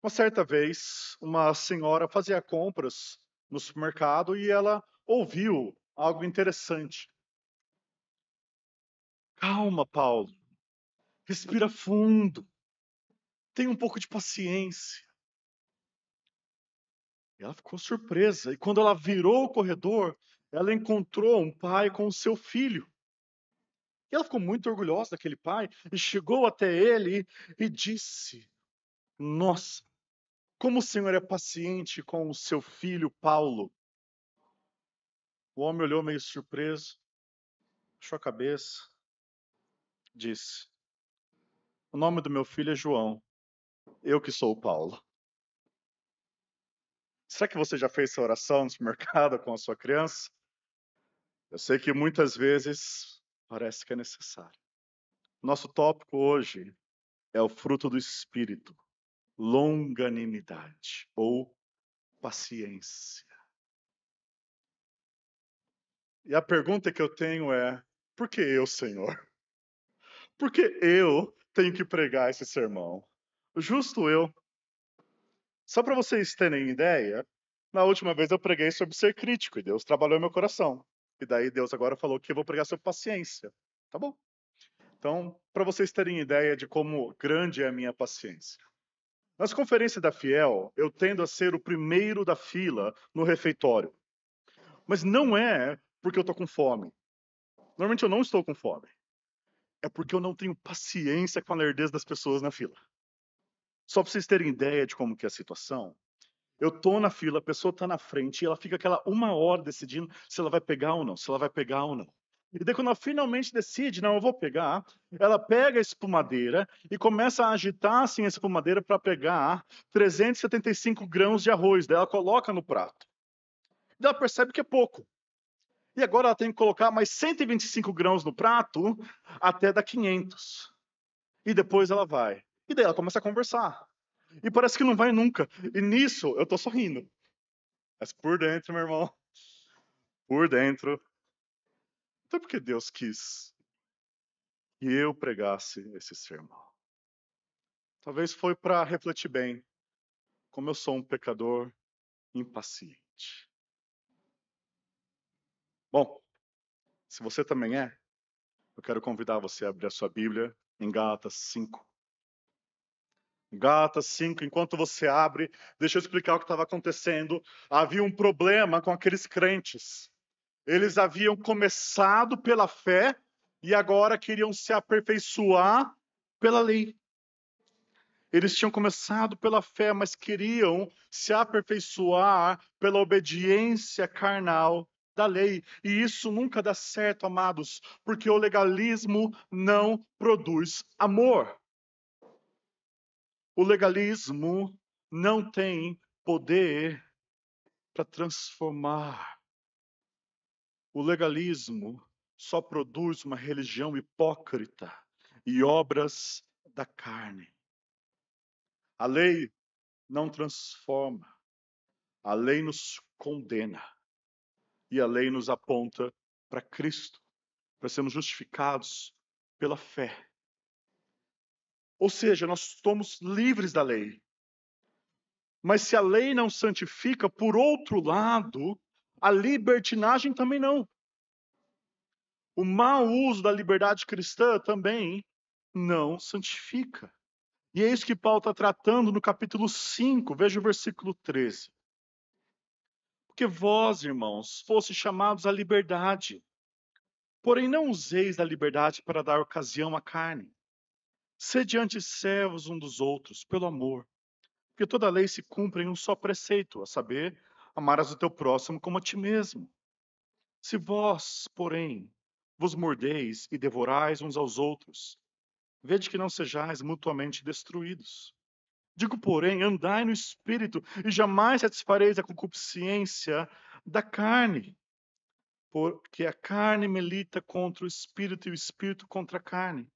Uma certa vez, uma senhora fazia compras no supermercado e ela ouviu algo interessante. Calma, Paulo. Respira fundo. Tenha um pouco de paciência. E ela ficou surpresa. E quando ela virou o corredor, ela encontrou um pai com o seu filho. E ela ficou muito orgulhosa daquele pai e chegou até ele e disse: Nossa, como o senhor é paciente com o seu filho Paulo. O homem olhou meio surpreso, baixou a cabeça, disse: O nome do meu filho é João, eu que sou o Paulo. Será que você já fez essa oração no supermercado com a sua criança? Eu sei que muitas vezes parece que é necessário. Nosso tópico hoje é o fruto do Espírito, longanimidade ou paciência. E a pergunta que eu tenho é: por que eu, Senhor? Por que eu tenho que pregar esse sermão? Justo eu. Só para vocês terem ideia, na última vez eu preguei sobre ser crítico e Deus trabalhou em meu coração. E daí Deus agora falou que eu vou pregar sobre paciência. Tá bom. Então, para vocês terem ideia de como grande é a minha paciência. Nas conferências da Fiel, eu tendo a ser o primeiro da fila no refeitório. Mas não é porque eu estou com fome. Normalmente eu não estou com fome. É porque eu não tenho paciência com a lerdeza das pessoas na fila. Só para vocês terem ideia de como que é a situação, eu tô na fila, a pessoa tá na frente e ela fica aquela 1 hora decidindo se ela vai pegar ou não, se ela vai pegar ou não. E daí quando ela finalmente decide, não, eu vou pegar, ela pega a espumadeira e começa a agitar assim a espumadeira para pegar 375 grãos de arroz. Daí ela coloca no prato. Daí ela percebe que é pouco. E agora ela tem que colocar mais 125 grãos no prato até dar 500. E depois ela vai. E daí ela começa a conversar. E parece que não vai nunca. E nisso eu tô sorrindo. Mas por dentro, meu irmão, por dentro. Então por que Deus quis que eu pregasse esse sermão? Talvez foi para refletir bem como eu sou um pecador impaciente. Bom, se você também é, eu quero convidar você a abrir a sua Bíblia em Gálatas 5. Gálatas 5, enquanto você abre, deixa eu explicar o que estava acontecendo. Havia um problema com aqueles crentes. Eles haviam começado pela fé e agora queriam se aperfeiçoar pela lei. Eles tinham começado pela fé, mas queriam se aperfeiçoar pela obediência carnal da lei. E isso nunca dá certo, amados, porque o legalismo não produz amor. O legalismo não tem poder para transformar. O legalismo só produz uma religião hipócrita e obras da carne. A lei não transforma, a lei nos condena e a lei nos aponta para Cristo, para sermos justificados pela fé. Ou seja, nós somos livres da lei. Mas se a lei não santifica, por outro lado, a libertinagem também não. O mau uso da liberdade cristã também não santifica. E é isso que Paulo está tratando no capítulo 5, veja o versículo 13. Porque vós, irmãos, fostes chamados à liberdade, porém não useis da liberdade para dar ocasião à carne. Sede antes servos um dos outros, pelo amor. Porque toda a lei se cumpre em um só preceito, a saber, amarás o teu próximo como a ti mesmo. Se vós, porém, vos mordeis e devorais uns aos outros, vede que não sejais mutuamente destruídos. Digo, porém, andai no Espírito, e jamais satisfareis a concupiscência da carne. Porque a carne milita contra o Espírito e o Espírito contra a carne.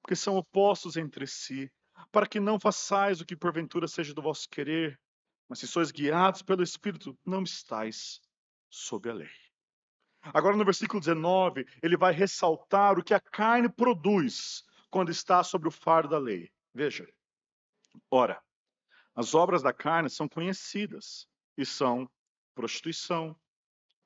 Porque são opostos entre si, para que não façais o que porventura seja do vosso querer. Mas se sois guiados pelo Espírito, não estáis sob a lei. Agora no versículo 19, ele vai ressaltar o que a carne produz quando está sobre o fardo da lei. Veja, ora, As obras da carne são conhecidas e são prostituição,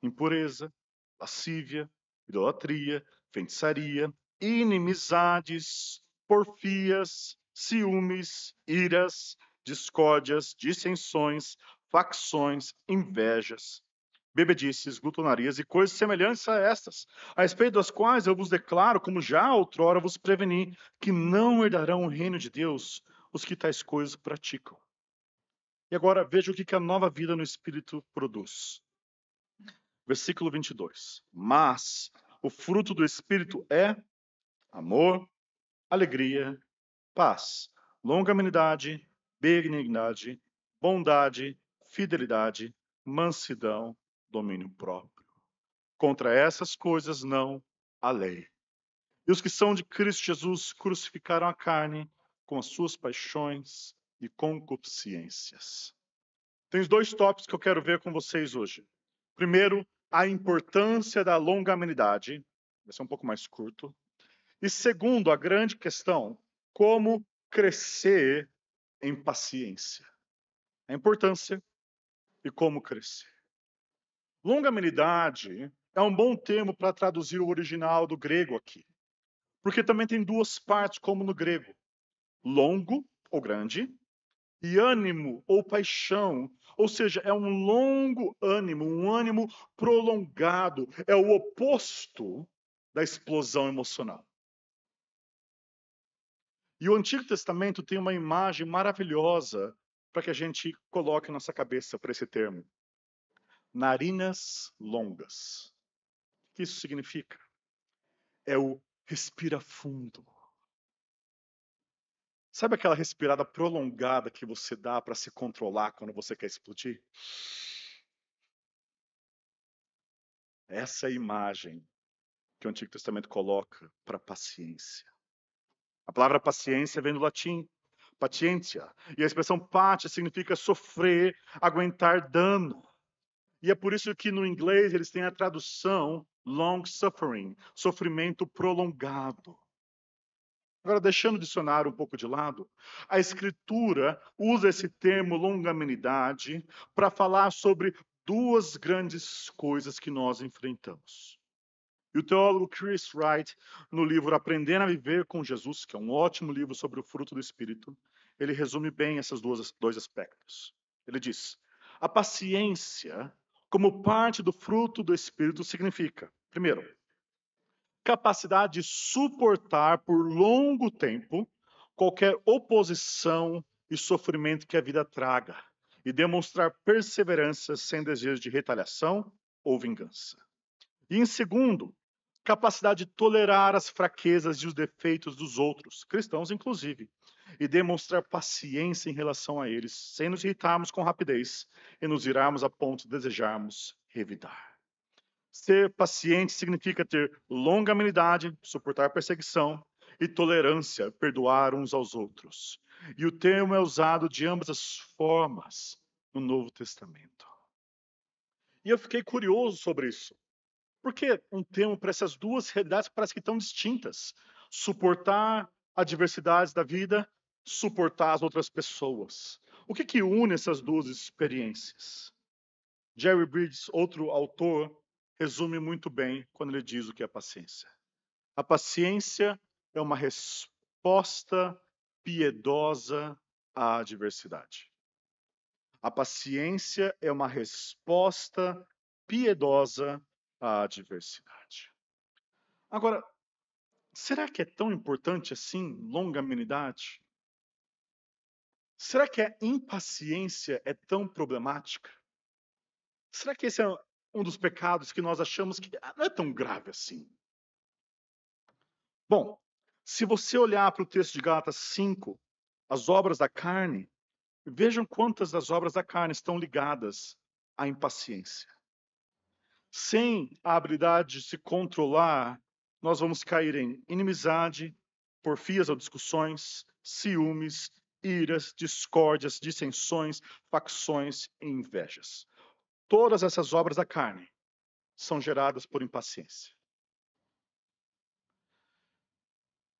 impureza, lascívia, idolatria, feitiçaria, inimizades, porfias, ciúmes, iras, discórdias, dissensões, facções, invejas, bebedices, glutonarias e coisas semelhantes a estas, a respeito das quais eu vos declaro, como já outrora vos preveni, que não herdarão o reino de Deus os que tais coisas praticam. E agora veja o que a nova vida no Espírito produz. Versículo 22. Mas o fruto do Espírito é amor, alegria, paz, longanimidade, benignidade, bondade, fidelidade, mansidão, domínio próprio. Contra essas coisas não há lei. E os que são de Cristo Jesus crucificaram a carne com as suas paixões e concupiscências. Tem dois tópicos que eu quero ver com vocês hoje. Primeiro, a importância da longanimidade. Vai ser um pouco mais curto. E segundo, a grande questão, como crescer em paciência. A importância e como crescer. Longanimidade é um bom termo para traduzir o original do grego aqui. Porque também tem duas partes, como no grego. Longo, ou grande, e ânimo ou paixão, ou seja, é um longo ânimo, um ânimo prolongado, é o oposto da explosão emocional. E o Antigo Testamento tem uma imagem maravilhosa para que a gente coloque na nossa cabeça para esse termo. Narinas longas. O que isso significa? É o respira fundo. Sabe aquela respirada prolongada que você dá para se controlar quando você quer explodir? Essa é a imagem que o Antigo Testamento coloca para paciência. A palavra paciência vem do latim patientia, e a expressão patia significa sofrer, aguentar dano. E é por isso que no inglês eles têm a tradução long suffering, sofrimento prolongado. Agora, deixando o dicionário um pouco de lado, a Escritura usa esse termo longanimidade para falar sobre duas grandes coisas que nós enfrentamos. E o teólogo Chris Wright, no livro Aprendendo a Viver com Jesus, que é um ótimo livro sobre o fruto do Espírito, ele resume bem esses dois aspectos. Ele diz: a paciência, como parte do fruto do Espírito, significa, primeiro, capacidade de suportar por longo tempo qualquer oposição e sofrimento que a vida traga, e demonstrar perseverança sem desejo de retaliação ou vingança. E em segundo, capacidade de tolerar as fraquezas e os defeitos dos outros, cristãos inclusive, e demonstrar paciência em relação a eles, sem nos irritarmos com rapidez e nos irarmos a ponto de desejarmos revidar. Ser paciente significa ter longanimidade, suportar perseguição, e tolerância, perdoar uns aos outros. E o termo é usado de ambas as formas no Novo Testamento. E eu fiquei curioso sobre isso. Por que um termo para essas duas realidades que parece que estão distintas? Suportar adversidades da vida, suportar as outras pessoas. O que une essas duas experiências? Jerry Bridges, outro autor, resume muito bem quando ele diz o que é paciência. A paciência é uma resposta piedosa à adversidade. A paciência é uma resposta piedosa à adversidade. Agora, será que é tão importante assim longanimidade? Será que a impaciência é tão problemática? Será que esse é um dos pecados que nós achamos que não é tão grave assim? Bom, se você olhar para o texto de Gálatas 5, as obras da carne, vejam quantas das obras da carne estão ligadas à impaciência. Sem a habilidade de se controlar, nós vamos cair em inimizade, porfias ou discussões, ciúmes, iras, discórdias, dissensões, facções e invejas. Todas essas obras da carne são geradas por impaciência.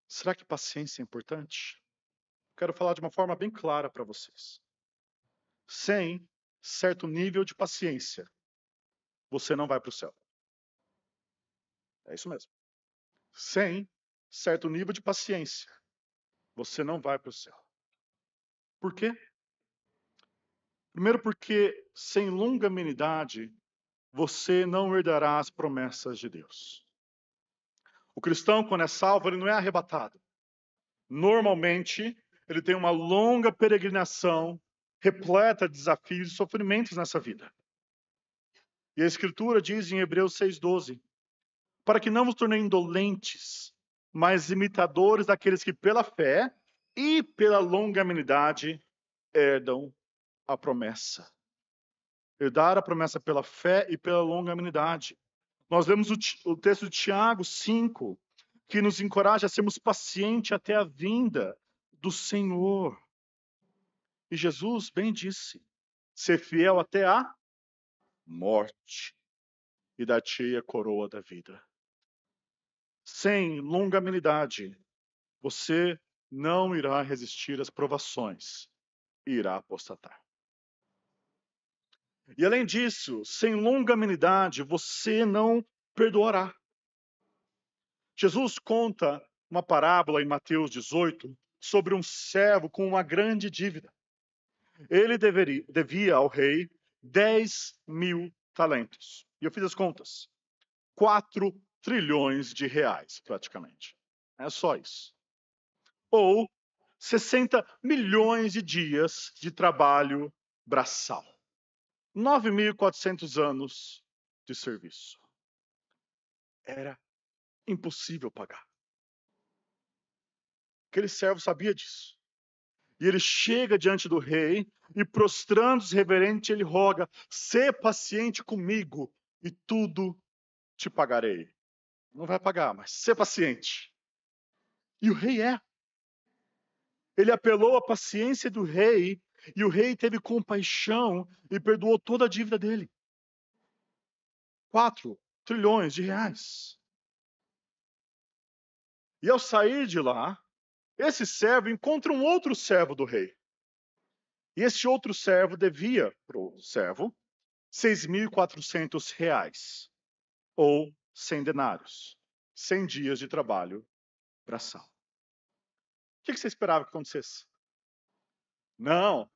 Será que paciência é importante? Quero falar de uma forma bem clara para vocês. sem certo nível de paciência, você não vai para o céu. É isso mesmo. Sem certo nível de paciência, você não vai para o céu. Por quê? Primeiro porque sem longanimidade, você não herdará as promessas de Deus. O cristão, quando é salvo, ele não é arrebatado. Normalmente, ele tem uma longa peregrinação repleta de desafios e sofrimentos nessa vida. E a Escritura diz em Hebreus 6,12: para que não vos tornem indolentes, mas imitadores daqueles que pela fé e pela longanimidade herdam a promessa. Herdar a promessa pela fé e pela longanimidade. Nós lemos o texto de Tiago 5, que nos encoraja a sermos pacientes até a vinda do Senhor. E Jesus bem disse: ser fiel até a morte, e dar-te a coroa da vida. Sem longanimidade, você não irá resistir às provações e irá apostatar. E além disso, sem longanimidade, você não perdoará. Jesus conta uma parábola em Mateus 18 sobre um servo com uma grande dívida. Ele devia ao rei 10.000 talentos. E eu fiz as contas. 4 trilhões de reais, praticamente. É só isso. Ou 60 milhões de dias de trabalho braçal. 9.400 anos de serviço. Era impossível pagar. Aquele servo sabia disso. E ele chega diante do rei e, prostrando-se reverente, ele roga: sê paciente comigo e tudo te pagarei. Não vai pagar, mas sê paciente. E o rei é. Ele apelou à paciência do rei e o rei teve compaixão e perdoou toda a dívida dele. 4 trilhões de reais. E ao sair de lá, esse servo encontra um outro servo do rei. E esse outro servo devia para o servo 6.400 reais, ou 100 denários, 100 dias de trabalho braçal. O que você esperava que acontecesse? Não,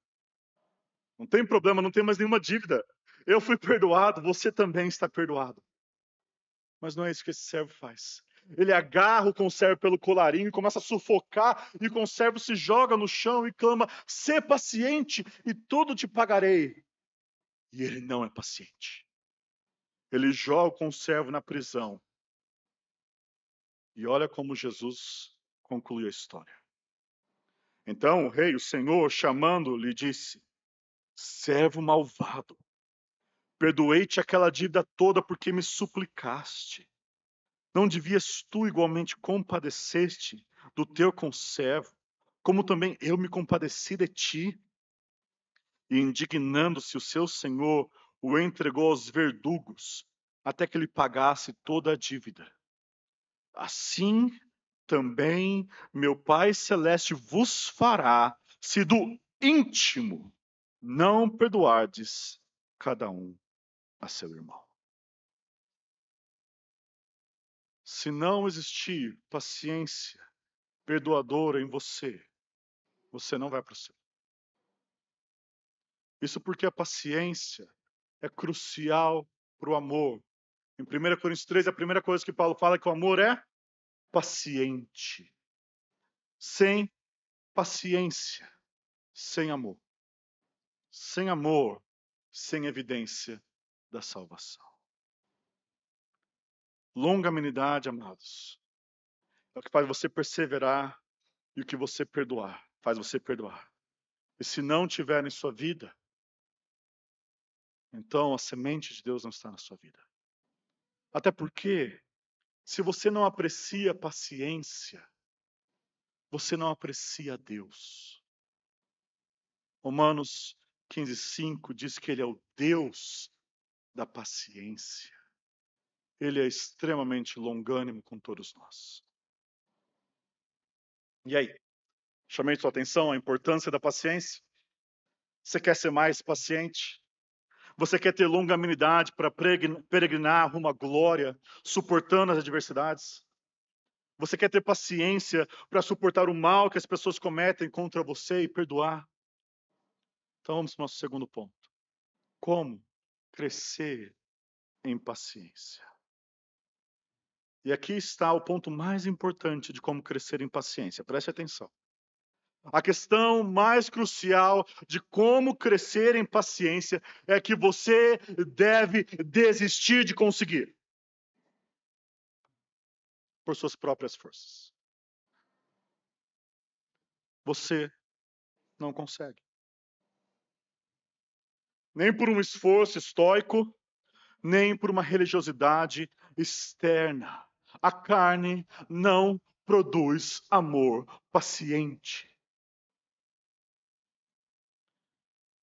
não tem problema, não tem mais nenhuma dívida. Eu fui perdoado, você também está perdoado. Mas não é isso que esse servo faz. Ele agarra o conservo pelo colarinho e começa a sufocar, e o conservo se joga no chão e clama: sê paciente e tudo te pagarei. E ele não é paciente. Ele joga o conservo na prisão. E olha como Jesus conclui a história. Então o rei, o Senhor, chamando-lhe, disse: servo malvado, perdoei-te aquela dívida toda porque me suplicaste. Não devias tu igualmente compadecer-te do teu conservo, como também eu me compadeci de ti? E indignando-se o seu senhor, o entregou aos verdugos, até que lhe pagasse toda a dívida. Assim também meu Pai Celeste vos fará, se do íntimo não perdoardes cada um a seu irmão. Se não existir paciência perdoadora em você, você não vai para o céu. Isso porque a paciência é crucial para o amor. Em 1 Coríntios 3, a primeira coisa que Paulo fala é que o amor é paciente. Sem paciência, sem amor. Sem amor, sem evidência da salvação. Longanimidade, amados, é o que faz você perseverar e o que você perdoar, faz você perdoar. E se não tiver em sua vida, então a semente de Deus não está na sua vida. Até porque, se você não aprecia paciência, você não aprecia Deus. Romanos 15:5 diz que Ele é o Deus da paciência. Ele é extremamente longânimo com todos nós. E aí? Chamei sua atenção a importância da paciência? Você quer ser mais paciente? Você quer ter longanimidade para peregrinar rumo à glória, suportando as adversidades? Você quer ter paciência para suportar o mal que as pessoas cometem contra você e perdoar? Então vamos para o nosso segundo ponto. Como crescer em paciência? E aqui está o ponto mais importante de como crescer em paciência. Preste atenção. A questão mais crucial de como crescer em paciência é que você deve desistir de conseguir por suas próprias forças. Você não consegue. Nem por um esforço estoico, nem por uma religiosidade externa. A carne não produz amor paciente.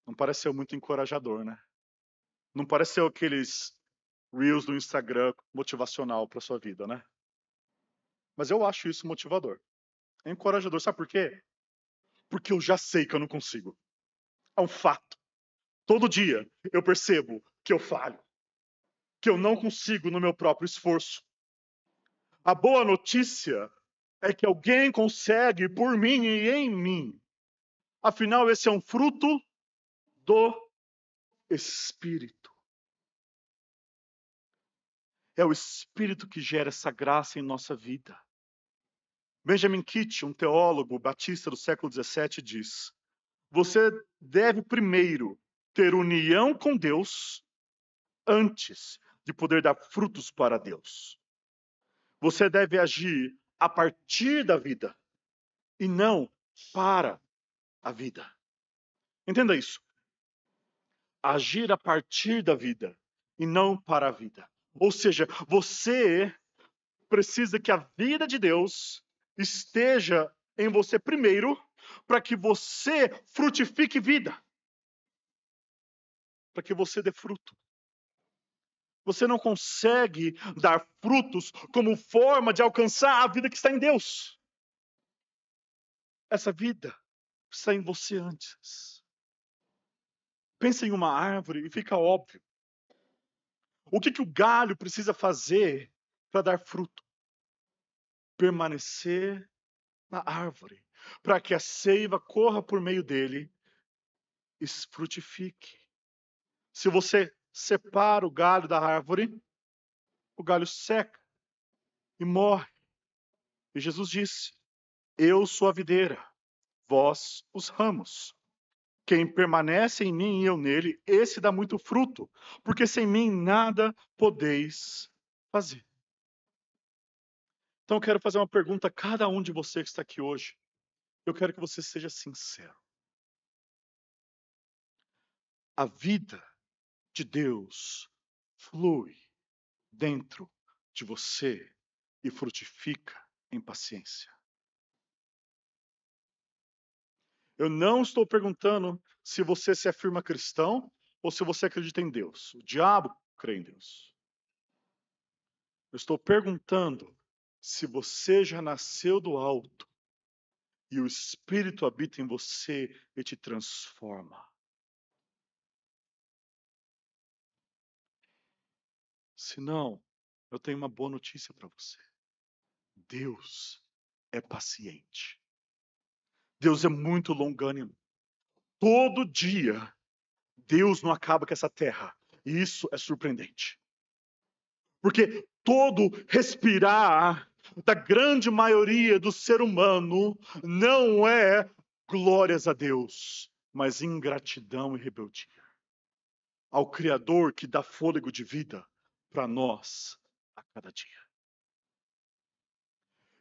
Não parece ser muito encorajador, né? Não parece ser aqueles reels do Instagram motivacional para sua vida, né? Mas eu acho isso motivador. É encorajador. Sabe por quê? Porque eu já sei que eu não consigo. É um fato. Todo dia eu percebo que eu falho, que eu não consigo no meu próprio esforço. A boa notícia é que alguém consegue por mim e em mim. Afinal, esse é um fruto do Espírito. É o Espírito que gera essa graça em nossa vida. Benjamin Kitt, um teólogo batista do século XVII, diz: você deve primeiro ter união com Deus antes de poder dar frutos para Deus. Você deve agir a partir da vida e não para a vida. Entenda isso. Agir a partir da vida e não para a vida. Ou seja, você precisa que a vida de Deus esteja em você primeiro, para que você frutifique vida. Para que você dê fruto. Você não consegue dar frutos como forma de alcançar a vida que está em Deus. Essa vida está em você antes. Pensa em uma árvore e fica óbvio. O que o galho precisa fazer para dar fruto? Permanecer na árvore, para que a seiva corra por meio dele e frutifique. Se você separa o galho da árvore, o galho seca e morre. E Jesus disse: eu sou a videira, vós os ramos. Quem permanece em mim e eu nele, esse dá muito fruto, porque sem mim nada podeis fazer. Então eu quero fazer uma pergunta a cada um de vocês que está aqui hoje. Eu quero que você seja sincero. A vida de Deus flui dentro de você e frutifica em paciência. Eu não estou perguntando se você se afirma cristão ou se você acredita em Deus. O diabo crê em Deus. Eu estou perguntando se você já nasceu do alto e o Espírito habita em você e te transforma. Se não, eu tenho uma boa notícia para você. Deus é paciente. Deus é muito longânimo. Todo dia, Deus não acaba com essa terra. E isso é surpreendente. Porque todo respirar da grande maioria do ser humano não é glórias a Deus, mas ingratidão e rebeldia ao Criador que dá fôlego de vida para nós a cada dia.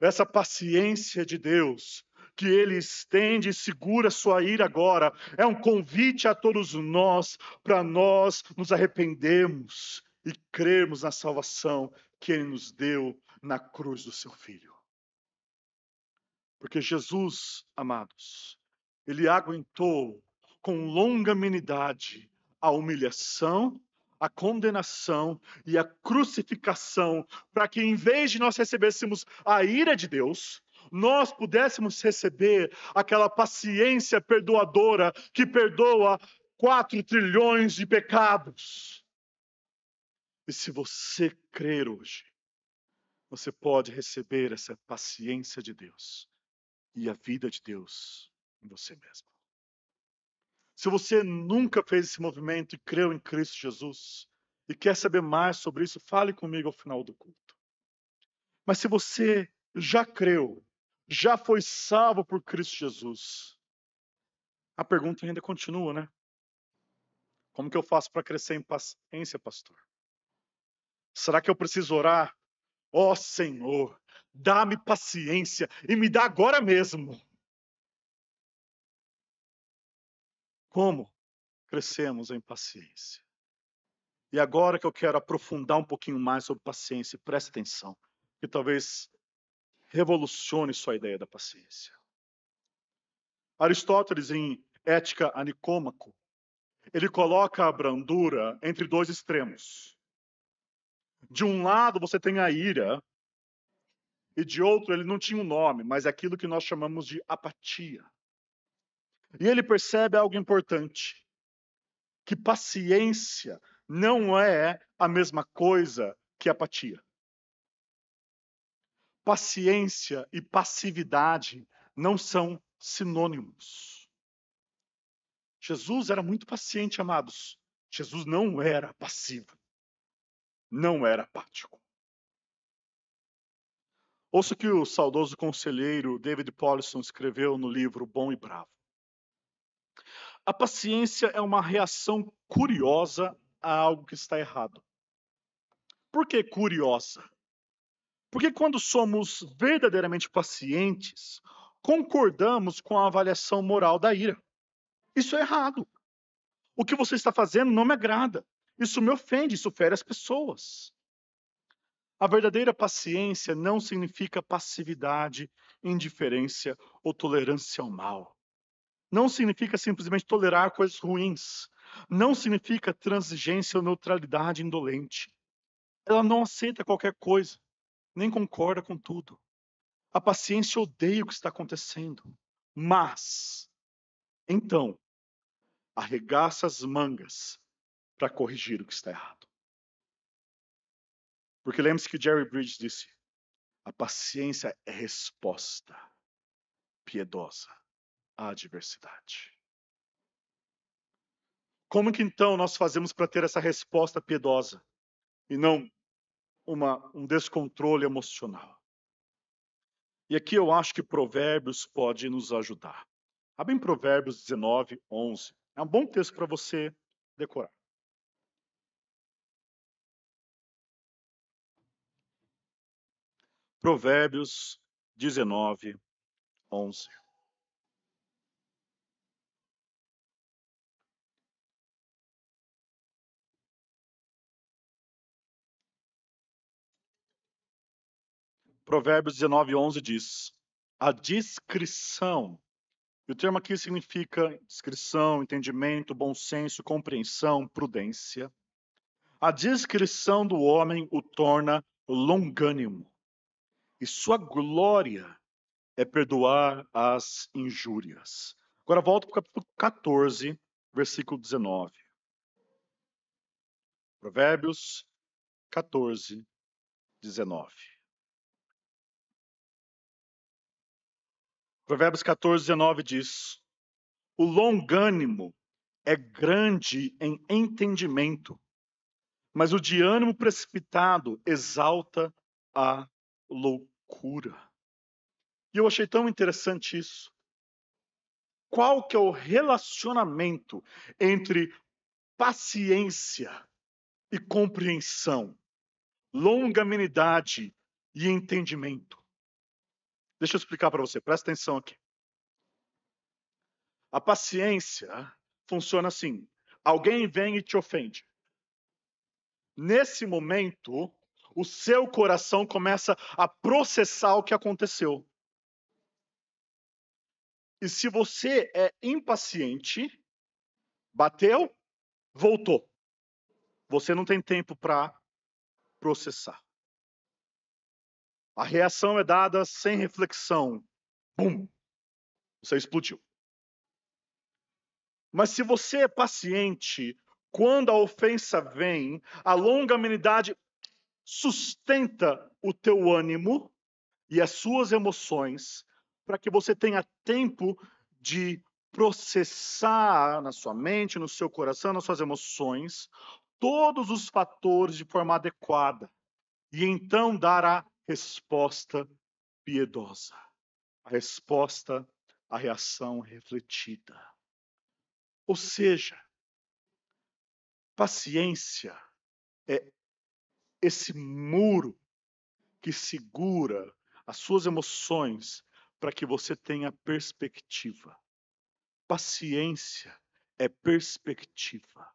Essa paciência de Deus, que Ele estende e segura sua ira agora, é um convite a todos nós, para nós nos arrependermos e crermos na salvação que Ele nos deu na cruz do Seu Filho. Porque Jesus, amados, Ele aguentou com longanimidade a humilhação, a condenação e a crucificação, para que em vez de nós recebêssemos a ira de Deus, nós pudéssemos receber aquela paciência perdoadora que perdoa 4 trilhões de pecados. E se você crer hoje, você pode receber essa paciência de Deus e a vida de Deus em você mesmo. Se você nunca fez esse movimento e creu em Cristo Jesus e quer saber mais sobre isso, fale comigo ao final do culto. Mas se você já creu, já foi salvo por Cristo Jesus, a pergunta ainda continua, né? Como que eu faço para crescer em paciência, pastor? Será que eu preciso orar? Ó Senhor, dá-me paciência e me dá agora mesmo. Como crescemos em paciência? E agora que eu quero aprofundar um pouquinho mais sobre paciência, preste atenção, que talvez revolucione sua ideia da paciência. Aristóteles, em Ética a Nicômaco, ele coloca a brandura entre 2 extremos. De um lado você tem a ira, e de outro ele não tinha um nome, mas é aquilo que nós chamamos de apatia. E ele percebe algo importante, que paciência não é a mesma coisa que apatia. Paciência e passividade não são sinônimos. Jesus era muito paciente, amados. Jesus não era passivo. Não era apático. Ouça o que o saudoso conselheiro David Powlison escreveu no livro Bom e Bravo. A paciência é uma reação curiosa a algo que está errado. Por que curiosa? Porque quando somos verdadeiramente pacientes, concordamos com a avaliação moral da ira. Isso é errado. O que você está fazendo não me agrada. Isso me ofende, isso fere as pessoas. A verdadeira paciência não significa passividade, indiferença ou tolerância ao mal. Não significa simplesmente tolerar coisas ruins. Não significa transigência ou neutralidade indolente. Ela não aceita qualquer coisa, nem concorda com tudo. A paciência odeia o que está acontecendo. Mas, então, arregaça as mangas para corrigir o que está errado. Porque lembre-se que Jerry Bridges disse: a paciência é resposta piedosa à adversidade. Como que então nós fazemos para ter essa resposta piedosa e não um descontrole emocional? E aqui eu acho que Provérbios pode nos ajudar. Abre em Provérbios 19, 11. É um bom texto para você decorar. Provérbios 19, 11. Provérbios 19, 11 diz: a discrição, e o termo aqui significa discrição, entendimento, bom senso, compreensão, prudência. A discrição do homem o torna longânimo, e sua glória é perdoar as injúrias. Agora volta para o capítulo 14, versículo 19. Provérbios 14, 19. Provérbios 14, 19 diz: o longânimo é grande em entendimento, mas o de ânimo precipitado exalta a loucura. E eu achei tão interessante isso. Qual que é o relacionamento entre paciência e compreensão, longanimidade e entendimento? Deixa eu explicar para você, presta atenção aqui. A paciência funciona assim: alguém vem e te ofende. Nesse momento, o seu coração começa a processar o que aconteceu. E se você é impaciente, bateu, voltou. Você não tem tempo para processar. A reação é dada sem reflexão. Bum! Você explodiu. Mas se você é paciente, quando a ofensa vem, a longanimidade sustenta o teu ânimo e as suas emoções para que você tenha tempo de processar na sua mente, no seu coração, nas suas emoções, todos os fatores de forma adequada e então dar a resposta piedosa, a resposta, a reação refletida. Ou seja, paciência é esse muro que segura as suas emoções para que você tenha perspectiva. Paciência é perspectiva.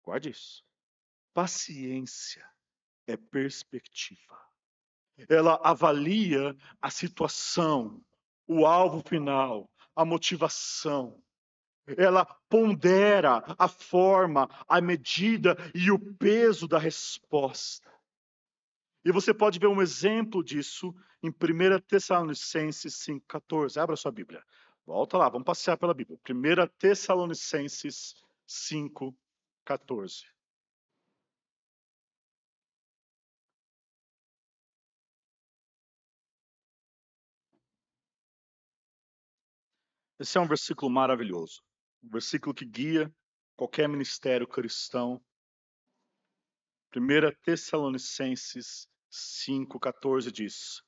Guarde isso. Paciência é perspectiva. Ela avalia a situação, o alvo final, a motivação. Ela pondera a forma, a medida e o peso da resposta. E você pode ver um exemplo disso em 1 Tessalonicenses 5,14. Abra sua Bíblia. Volta lá, vamos passear pela Bíblia. 1 Tessalonicenses 5,14. Esse é um versículo maravilhoso. Um versículo que guia qualquer ministério cristão. 1 Tessalonicenses 5,14 diz: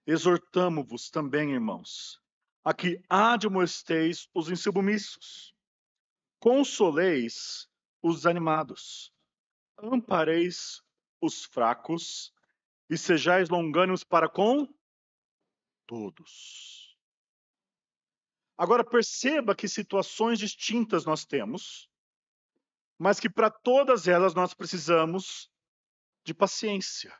Exortamo-vos também, irmãos, a que admoesteis os insubmissos, consoleis os desanimados, ampareis os fracos e sejais longânimos para com todos. Agora perceba que situações distintas nós temos, mas que para todas elas nós precisamos de paciência.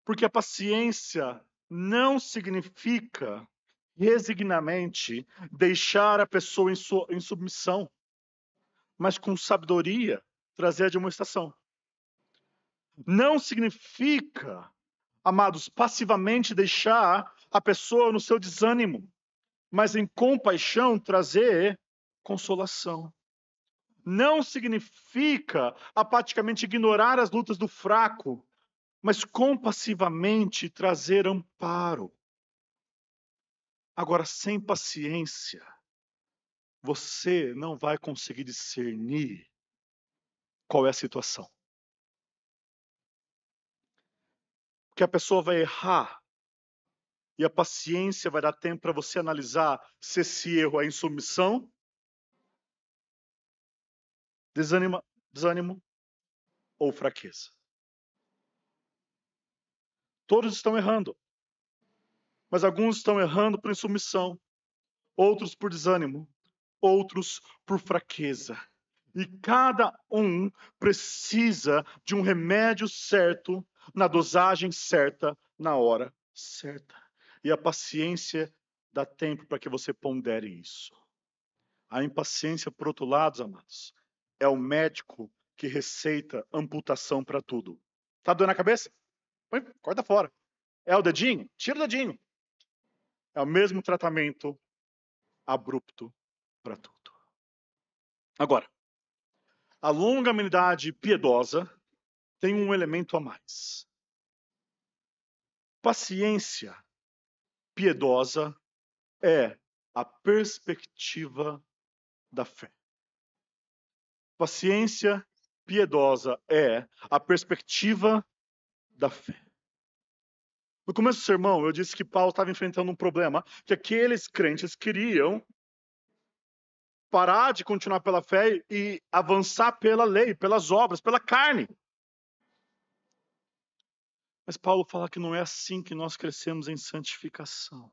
Porque a paciência não significa resignadamente deixar a pessoa em submissão, mas com sabedoria trazer a demonstração. Não significa, amados, passivamente deixar a pessoa no seu desânimo, mas em compaixão trazer consolação. Não significa apaticamente ignorar as lutas do fraco, mas compassivamente trazer amparo. Agora, sem paciência, você não vai conseguir discernir qual é a situação. Porque a pessoa vai errar e a paciência vai dar tempo para você analisar se esse erro é insubmissão, desânimo ou fraqueza. Todos estão errando, mas alguns estão errando por insubmissão, outros por desânimo, outros por fraqueza. E cada um precisa de um remédio certo, na dosagem certa, na hora certa. E a paciência dá tempo para que você pondere isso. A impaciência, por outro lado, amados, é o médico que receita amputação para tudo. Tá doendo a cabeça? Põe, corta fora. É o dedinho? Tira o dedinho. É o mesmo tratamento abrupto para tudo. Agora, a longanimidade piedosa tem um elemento a mais. Paciência piedosa é a perspectiva da fé. Paciência piedosa é a perspectiva da fé. No começo do sermão, eu disse que Paulo estava enfrentando um problema, que aqueles crentes queriam parar de continuar pela fé e avançar pela lei, pelas obras, pela carne. Mas Paulo fala que não é assim que nós crescemos em santificação.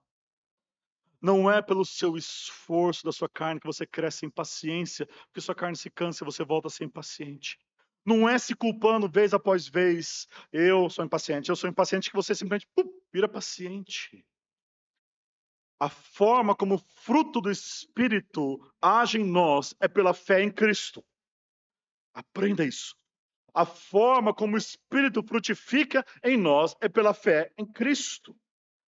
Não é pelo seu esforço da sua carne que você cresce em paciência, porque sua carne se cansa e você volta a ser impaciente. Não é se culpando vez após vez. Eu sou impaciente que você simplesmente vira paciente. A forma como o fruto do Espírito age em nós é pela fé em Cristo. Aprenda isso. A forma como o Espírito frutifica em nós é pela fé em Cristo.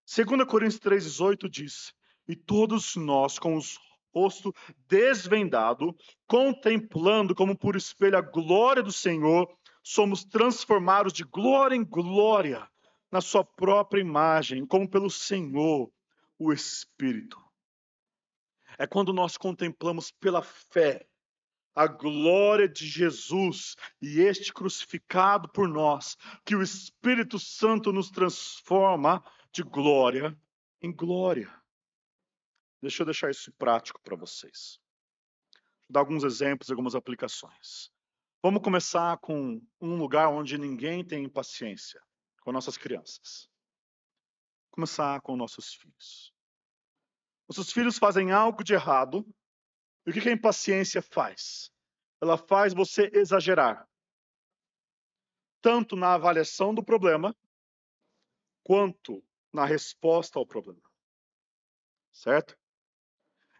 2 Coríntios 3,18 diz: e todos nós, com os rosto desvendado, contemplando como por espelho a glória do Senhor, somos transformados de glória em glória na sua própria imagem, como pelo Senhor, o Espírito. É quando nós contemplamos pela fé a glória de Jesus e este crucificado por nós, que o Espírito Santo nos transforma de glória em glória. Deixa eu deixar isso prático para vocês. Vou dar alguns exemplos, algumas aplicações. Vamos começar com um lugar onde ninguém tem paciência, com nossas crianças. Começar com nossos filhos. Nossos filhos fazem algo de errado, e o que a impaciência faz? Ela faz você exagerar, tanto na avaliação do problema, quanto na resposta ao problema. Certo?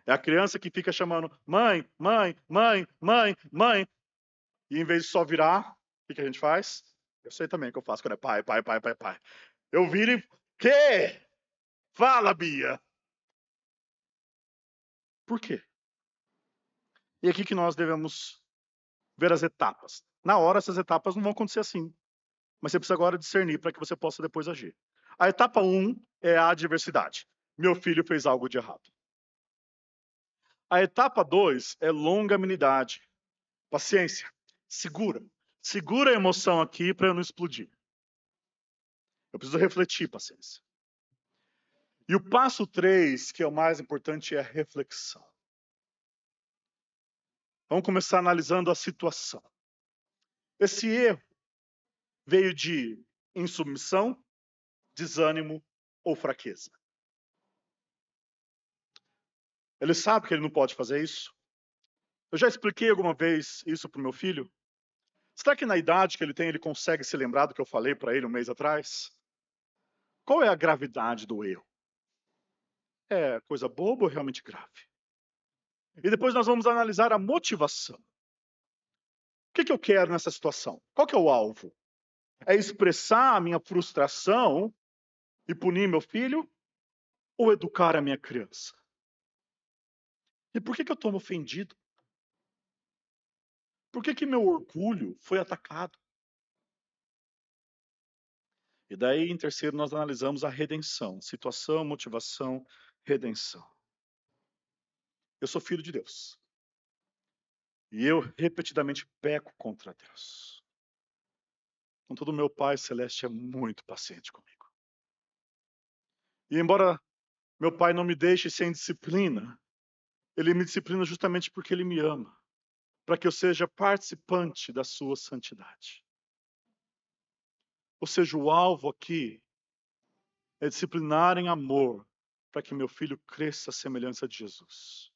É a criança que fica chamando mãe, mãe, mãe, mãe, mãe, e em vez de só virar, o que a gente faz? Eu sei também o que eu faço quando é pai, pai, pai, pai, pai. Eu viro e... Quê? Fala, Bia! Por quê? E aqui que nós devemos ver as etapas. Na hora, essas etapas não vão acontecer assim. Mas você precisa agora discernir para que você possa depois agir. A etapa 1 é a adversidade. Meu filho fez algo de errado. A etapa 2 é longanimidade. Paciência. Segura. Segura a emoção aqui para eu não explodir. Eu preciso refletir, paciência. E o passo 3, que é o mais importante, é a reflexão. Vamos começar analisando a situação. Esse erro veio de insubmissão, desânimo ou fraqueza. Ele sabe que ele não pode fazer isso? Eu já expliquei alguma vez isso para o meu filho? Será que na idade que ele tem, ele consegue se lembrar do que eu falei para ele um mês atrás? Qual é a gravidade do erro? É coisa boba ou realmente grave? E depois nós vamos analisar a motivação. O que eu quero nessa situação? Qual que é o alvo? É expressar a minha frustração e punir meu filho? Ou educar a minha criança? E por que eu estou ofendido? Por que meu orgulho foi atacado? E daí, em terceiro, nós analisamos a redenção. Situação, motivação, redenção. Eu sou filho de Deus. E eu repetidamente peco contra Deus. Contudo, meu Pai Celeste é muito paciente comigo. E embora meu Pai não me deixe sem disciplina, Ele me disciplina justamente porque Ele me ama, para que eu seja participante da sua santidade. Ou seja, o alvo aqui é disciplinar em amor, para que meu filho cresça à semelhança de Jesus.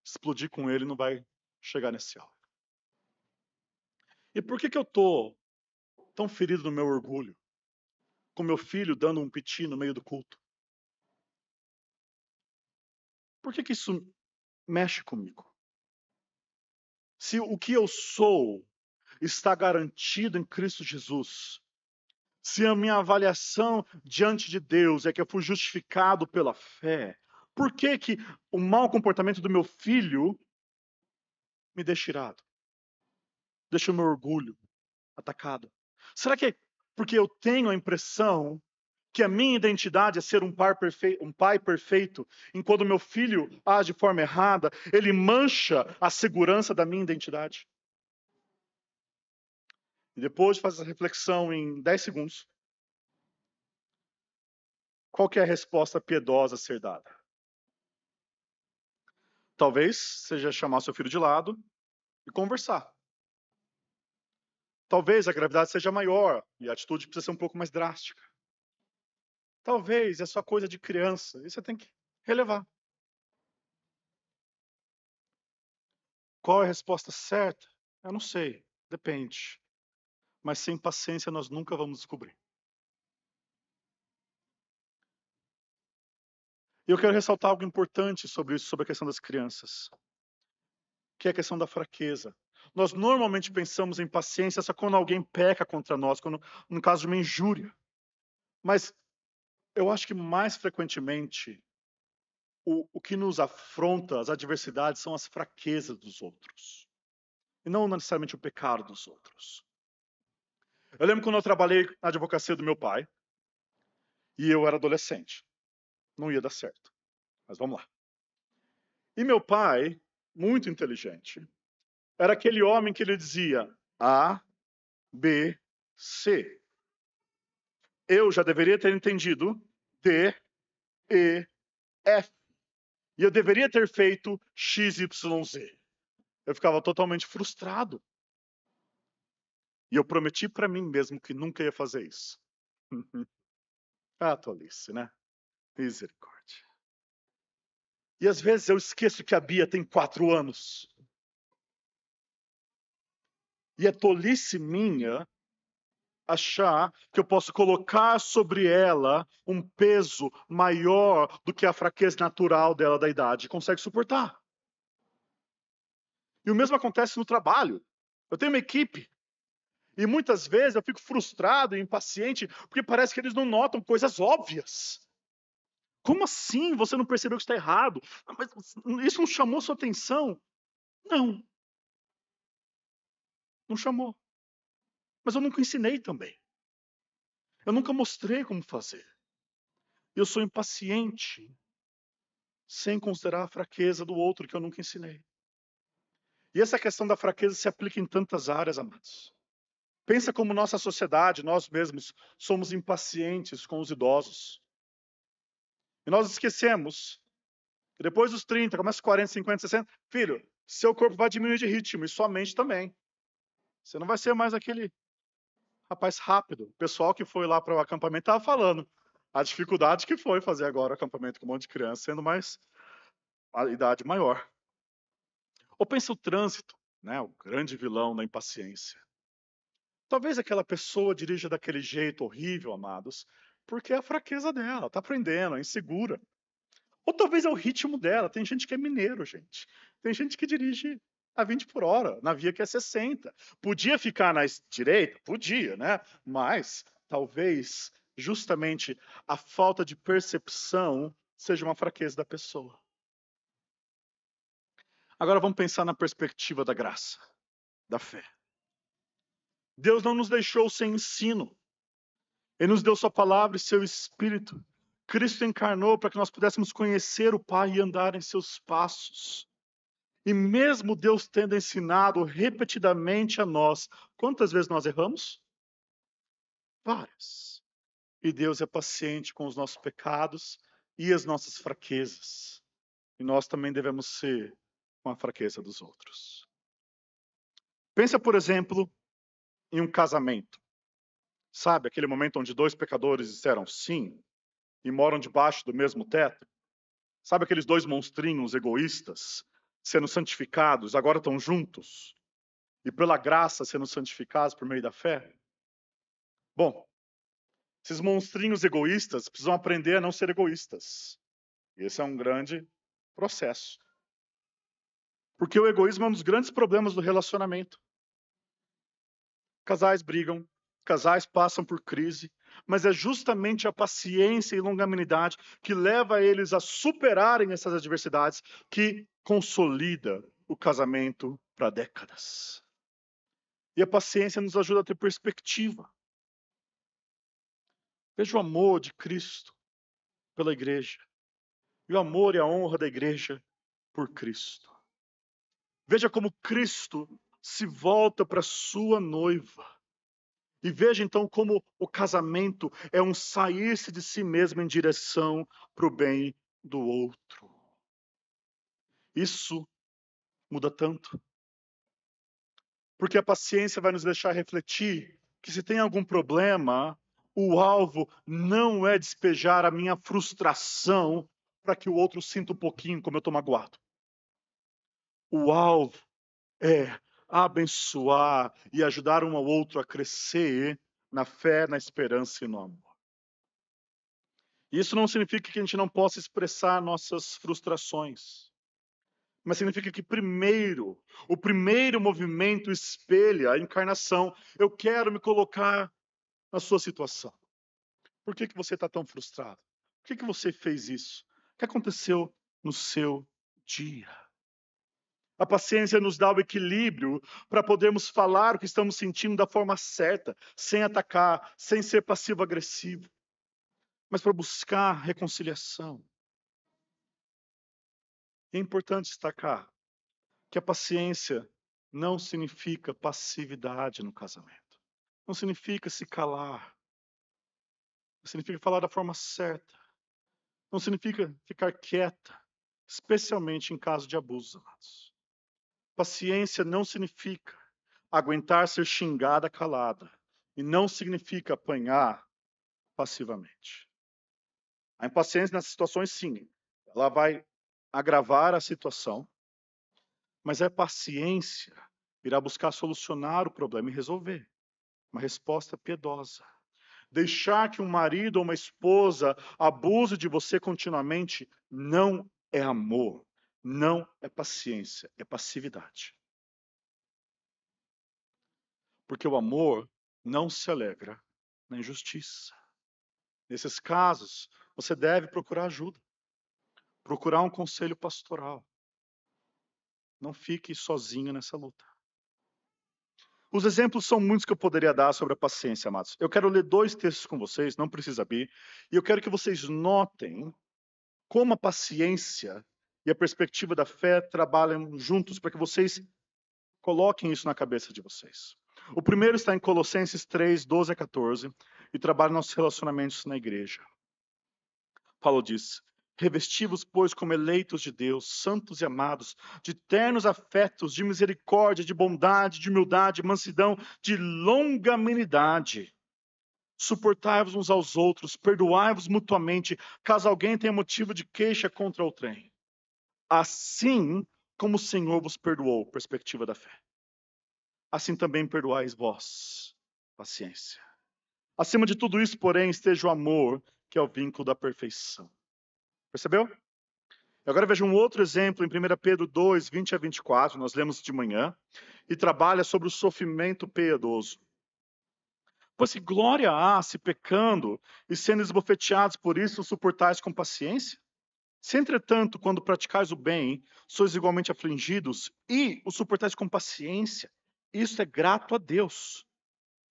Explodir com ele não vai chegar nesse alvo. E por que eu estou tão ferido no meu orgulho? Com meu filho dando um piti no meio do culto? Por que isso mexe comigo? Se o que eu sou está garantido em Cristo Jesus, se a minha avaliação diante de Deus é que eu fui justificado pela fé, por que o mau comportamento do meu filho me deixa irado? Deixa o meu orgulho atacado? Será que é porque eu tenho a impressão que a minha identidade é ser um pai perfeito, enquanto meu filho age de forma errada, ele mancha a segurança da minha identidade? E depois de fazer essa reflexão em 10 segundos, qual que é a resposta piedosa a ser dada? Talvez seja chamar seu filho de lado e conversar. Talvez a gravidade seja maior e a atitude precisa ser um pouco mais drástica. Talvez é só coisa de criança e você tem que relevar. Qual é a resposta certa? Eu não sei, depende. Mas sem paciência nós nunca vamos descobrir. E eu quero ressaltar algo importante sobre isso, sobre a questão das crianças, que é a questão da fraqueza. Nós normalmente pensamos em paciência só quando alguém peca contra nós, quando, no caso de uma injúria. Mas eu acho que mais frequentemente o que nos afronta, as adversidades, são as fraquezas dos outros. E não necessariamente o pecado dos outros. Eu lembro quando eu trabalhei na advocacia do meu pai, e eu era adolescente. Não ia dar certo. Mas vamos lá. E meu pai, muito inteligente, era aquele homem que ele dizia A, B, C. Eu já deveria ter entendido D, E, F. E eu deveria ter feito X, Y, Z. Eu ficava totalmente frustrado. E eu prometi para mim mesmo que nunca ia fazer isso. Ah, tolice, né? Misericórdia. E às vezes eu esqueço que a Bia tem 4 anos. E é tolice minha achar que eu posso colocar sobre ela um peso maior do que a fraqueza natural dela da idade consegue suportar. E o mesmo acontece no trabalho. Eu tenho uma equipe e muitas vezes eu fico frustrado e impaciente porque parece que eles não notam coisas óbvias. Como assim? Você não percebeu que está errado? Mas isso não chamou sua atenção? Não, não chamou. Mas eu nunca ensinei também. Eu nunca mostrei como fazer. Eu sou impaciente sem considerar a fraqueza do outro que eu nunca ensinei. E essa questão da fraqueza se aplica em tantas áreas, amados. Pensa como nossa sociedade, nós mesmos, somos impacientes com os idosos. E nós esquecemos que depois dos 30, começa 40, 50, 60, filho, seu corpo vai diminuir de ritmo e sua mente também. Você não vai ser mais aquele rapaz rápido. O pessoal que foi lá para o acampamento estava falando a dificuldade que foi fazer agora o acampamento com um monte de criança, sendo mais a idade maior. Ou pensa o trânsito, né? O grande vilão da impaciência. Talvez aquela pessoa dirija daquele jeito horrível, amados, porque é a fraqueza dela, está aprendendo, é insegura. Ou talvez é o ritmo dela. Tem gente que é mineiro, gente. Tem gente que dirige a 20 por hora, na via que é 60. Podia ficar na direita? Podia, né? Mas talvez justamente a falta de percepção seja uma fraqueza da pessoa. Agora vamos pensar na perspectiva da graça, da fé. Deus não nos deixou sem ensino. Ele nos deu sua palavra e seu espírito. Cristo encarnou para que nós pudéssemos conhecer o Pai e andar em seus passos. E mesmo Deus tendo ensinado repetidamente a nós, quantas vezes nós erramos? Várias. E Deus é paciente com os nossos pecados e as nossas fraquezas. E nós também devemos ser com a fraqueza dos outros. Pensa, por exemplo, em um casamento. Sabe, aquele momento onde 2 pecadores disseram sim e moram debaixo do mesmo teto? Sabe aqueles 2 monstrinhos egoístas sendo santificados, agora estão juntos? E pela graça sendo santificados por meio da fé? Bom, esses monstrinhos egoístas precisam aprender a não ser egoístas. E esse é um grande processo. Porque o egoísmo é um dos grandes problemas do relacionamento. Casais brigam, casais passam por crise, mas é justamente a paciência e longanimidade que leva eles a superarem essas adversidades que consolida o casamento para décadas. E a paciência nos ajuda a ter perspectiva. Veja o amor de Cristo pela igreja. E o amor e a honra da igreja por Cristo. Veja como Cristo se volta para sua noiva. E veja então como o casamento é um sair-se de si mesmo em direção para o bem do outro. Isso muda tanto. Porque a paciência vai nos deixar refletir que se tem algum problema, o alvo não é despejar a minha frustração para que o outro sinta um pouquinho como eu estou magoado. O alvo é abençoar e ajudar um ao outro a crescer na fé, na esperança e no amor. Isso não significa que a gente não possa expressar nossas frustrações. mas significa que primeiro, o primeiro movimento espelha a encarnação. Eu quero me colocar na sua situação. Por que você está tão frustrado? Por que você fez isso? O que aconteceu no seu dia? A paciência nos dá o equilíbrio para podermos falar o que estamos sentindo da forma certa, sem atacar, sem ser passivo-agressivo, mas para buscar reconciliação. É importante destacar que a paciência não significa passividade no casamento. Não significa se calar. Não significa falar da forma certa. Não significa ficar quieta, especialmente em caso de abusos, amados. Paciência não significa aguentar ser xingada calada. E não significa apanhar passivamente. A impaciência nessas situações, sim, ela vai agravar a situação, mas a paciência irá buscar solucionar o problema e resolver. Uma resposta piedosa. Deixar que um marido ou uma esposa abuse de você continuamente não é amor, não é paciência, é passividade. Porque o amor não se alegra na injustiça. Nesses casos, você deve procurar ajuda, procurar um conselho pastoral. Não fique sozinho nessa luta. Os exemplos são muitos que eu poderia dar sobre a paciência, amados. Eu quero ler 2 textos com vocês, não precisa abrir, e eu quero que vocês notem como a paciência e a perspectiva da fé trabalham juntos, para que vocês coloquem isso na cabeça de vocês. O primeiro está em Colossenses 3, 12 a 14, e trabalha nossos relacionamentos na igreja. Paulo diz: revesti-vos, pois, como eleitos de Deus, santos e amados, de ternos afetos, de misericórdia, de bondade, de humildade, mansidão, de longanimidade. Suportai-vos uns aos outros, perdoai-vos mutuamente, caso alguém tenha motivo de queixa contra outrem. Assim como o Senhor vos perdoou, perspectiva da fé, assim também perdoais vós. Paciência. Acima de tudo isso, porém, esteja o amor, que é o vínculo da perfeição. Percebeu? Agora veja um outro exemplo em 1 Pedro 2, 20 a 24, nós lemos de manhã, e trabalha sobre o sofrimento piedoso. Pois que glória há se pecando e sendo esbofeteados por isso, suportais com paciência? Se, entretanto, quando praticais o bem, sois igualmente afligidos e o suportais com paciência, isso é grato a Deus.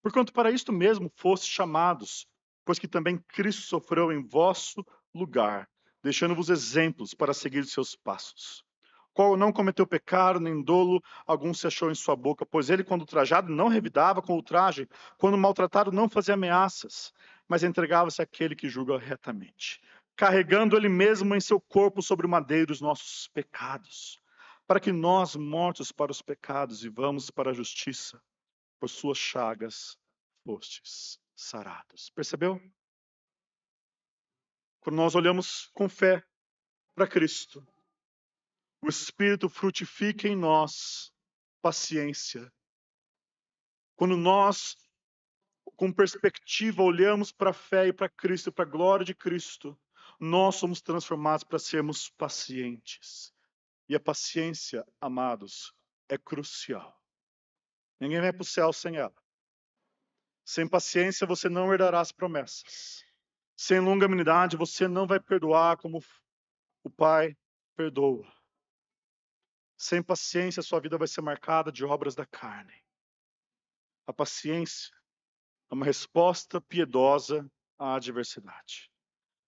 Porquanto para isto mesmo fostes chamados, pois que também Cristo sofreu em vosso lugar, deixando-vos exemplos para seguir os seus passos. Qual não cometeu pecado, nem dolo algum se achou em sua boca, pois ele, quando ultrajado, não revidava com ultraje, quando maltratado, não fazia ameaças, mas entregava-se àquele que julga retamente, carregando ele mesmo em seu corpo sobre o madeiro os nossos pecados, para que nós, mortos para os pecados, vivamos para a justiça. Por suas chagas fostes sarados. Percebeu? Quando nós olhamos com fé para Cristo, o Espírito frutifica em nós paciência. Quando nós, com perspectiva, olhamos para a fé e para Cristo, para a glória de Cristo, nós somos transformados para sermos pacientes. E a paciência, amados, é crucial. Ninguém vai para o céu sem ela. Sem paciência, você não herdará as promessas. Sem longanimidade, você não vai perdoar como o Pai perdoa. Sem paciência, sua vida vai ser marcada de obras da carne. A paciência é uma resposta piedosa à adversidade.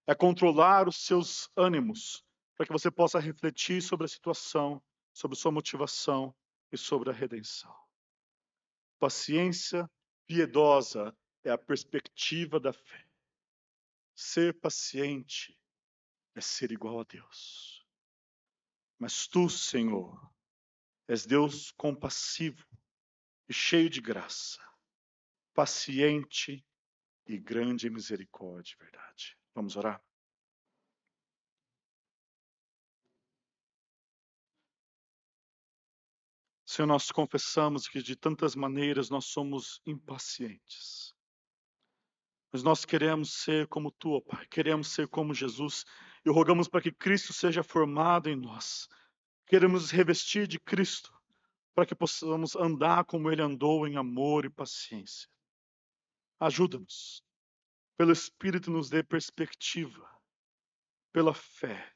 É controlar os seus ânimos para que você possa refletir sobre a situação, sobre sua motivação e sobre a redenção. Paciência piedosa é a perspectiva da fé. Ser paciente é ser igual a Deus. Mas tu, Senhor, és Deus compassivo e cheio de graça, paciente e grande em misericórdia e verdade. Vamos orar? Senhor, nós confessamos que de tantas maneiras nós somos impacientes. Mas nós queremos ser como tu, ó Pai, queremos ser como Jesus e rogamos para que Cristo seja formado em nós. Queremos revestir de Cristo para que possamos andar como Ele andou em amor e paciência. Ajuda-nos. Pelo Espírito nos dê perspectiva. Pela fé.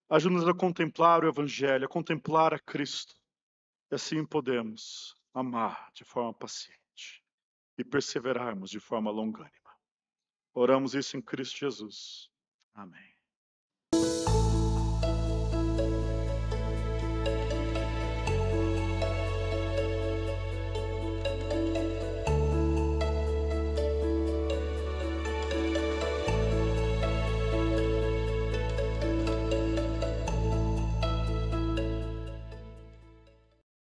Ajuda-nos a contemplar o Evangelho, a contemplar a Cristo. E assim podemos amar de forma paciente e perseverarmos de forma longânima. Oramos isso em Cristo Jesus. Amém.